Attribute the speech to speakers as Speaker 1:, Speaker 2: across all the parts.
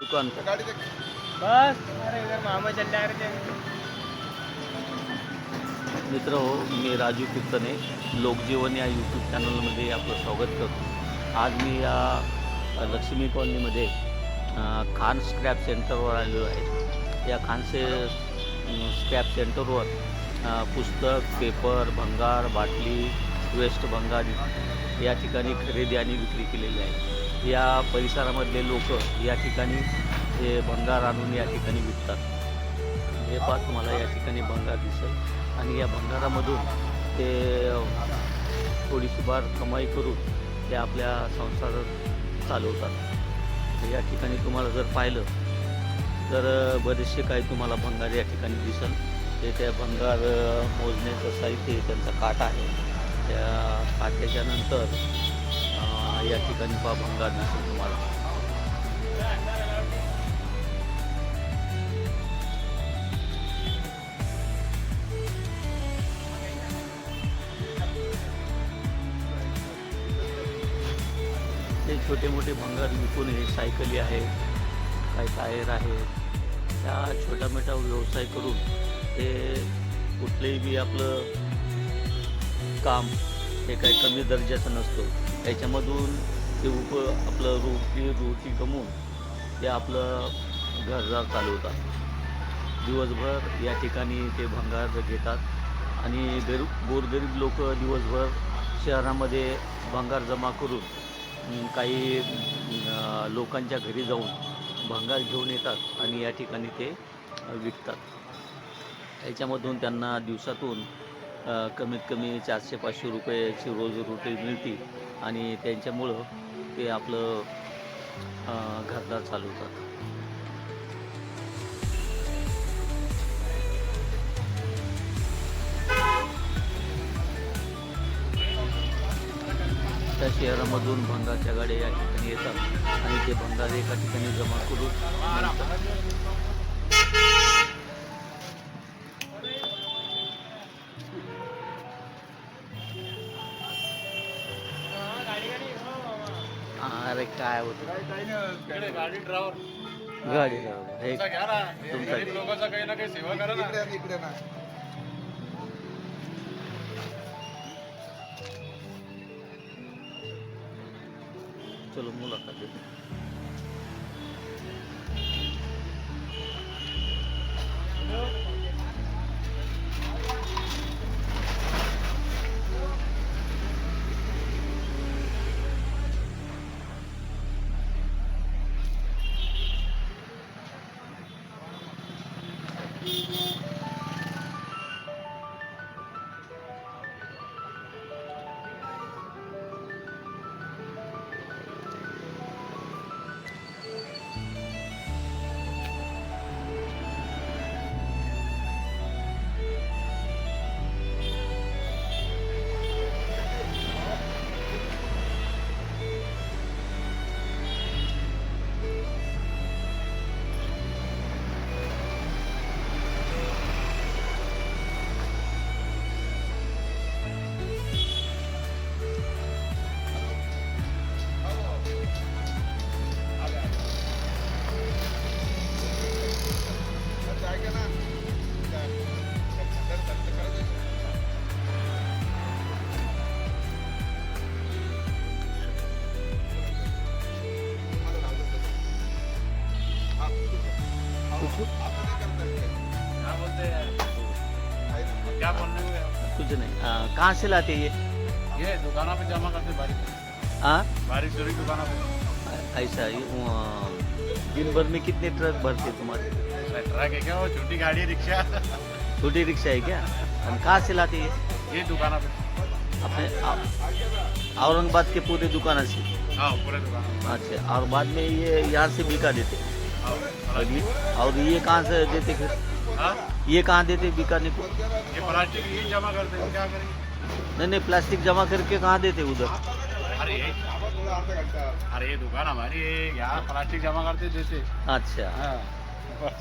Speaker 1: दुकान का
Speaker 2: बस अरे इधर मामा चल जा रहे थे।
Speaker 1: मित्र हो, मी राजू कीर्तने लोकजीवन या यूट्यूब चॅनलमध्ये आपलं स्वागत करतो. आज मी या लक्ष्मी कॉलनीमध्ये खान स्क्रॅप सेंटरवर आलेलो आहे. या स्क्रॅप सेंटरवर पुस्तक, पेपर, भंगार, बाटली, वेस्ट भंगार या ठिकाणी खरेदी आणि विक्री केलेली आहे. या परिसरामधले लोक या ठिकाणी हे भंगार आणून या ठिकाणी विकतात. हे पहा, तुम्हाला या ठिकाणी भंगार दिसेल आणि या भंगारामधून ते थोडीशी फार कमाई करून ते आपल्या संसार चालवतात. तर या ठिकाणी तुम्हाला जर पाहिलं तर बरेचसे काही तुम्हाला भंगार या ठिकाणी दिसेल. ते त्या भंगार मोजण्याचं साहित्य त्यांचा काटा आहे. त्या काट्याच्या नंतर या ठिकाणी पहा भंगार दिसेल तुम्हाला. ते छोटे मोठे भंगार विकून हे सायकली आहेत, काही टायर आहेत, त्या छोटा मोठा व्यवसाय करून ते कुठलेही बी आपलं काम हे काही कमी दर्जाचं नसतं. त्याच्यामधून ते आपलं रोटी गमवून ते आपलं घरदार चालवतात. दिवसभर या ठिकाणी ते भंगार घेतात आणि गोरगरीब लोक दिवसभर शहरामध्ये भंगार जमा करून काही लोकांच्या घरी जाऊन भंगार घेऊन येतात आणि या ठिकाणी ते विकतात. त्याच्यामधून त्यांना दिवसातून कमीत कमी 400-500 रुपयाची रोजी मिळते आणि त्यांच्यामुळं ते आपलं घरदार चालवतात. त्या शहरामधून भंगारच्या गाड्या या ठिकाणी येतात आणि ते भंगार एका ठिकाणी जमा करून अरे काय होतं
Speaker 2: गाडी ड्रायव्हर
Speaker 1: गाडी हे
Speaker 2: तुमचा लोकांचा काही ना काही सेवा करा ना. इकडे ना
Speaker 1: चलो मुलाखत देतो.
Speaker 2: क्या बोलने हुए
Speaker 1: कुछ नहीं. कहाँ से लाते
Speaker 2: ये दुकानों पे जमा करते बारिश
Speaker 1: हाँ
Speaker 2: बारिश हो रही दुकानों पे.
Speaker 1: ऐसा दिन भर में कितने ट्रक भरते तुम्हारे?
Speaker 2: ट्रक है क्या वो छोटी गाड़ी रिक्शा.
Speaker 1: छोटी रिक्शा है क्या? और कहाँ से लाते
Speaker 2: ये दुकानों पे.
Speaker 1: अपने औरंगाबाद के पूरे दुकान से?
Speaker 2: हाँ पूरे दुकान.
Speaker 1: अच्छा, और बाद में ये यहाँ से बिका देते और ये कहाँ से देते फिर?
Speaker 2: हाँ
Speaker 1: ये कहाँ देते बिकाने को?
Speaker 2: ये प्लास्टिक ये जमा करते हैं क्या करेंगे.
Speaker 1: नहीं प्लास्टिक जमा करके कहाँ देते उधर?
Speaker 2: अरे ये दुकान हमारी है यहाँ प्लास्टिक जमा करते देते.
Speaker 1: अच्छा
Speaker 2: हाँ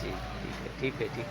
Speaker 1: ठीक है ठीक है.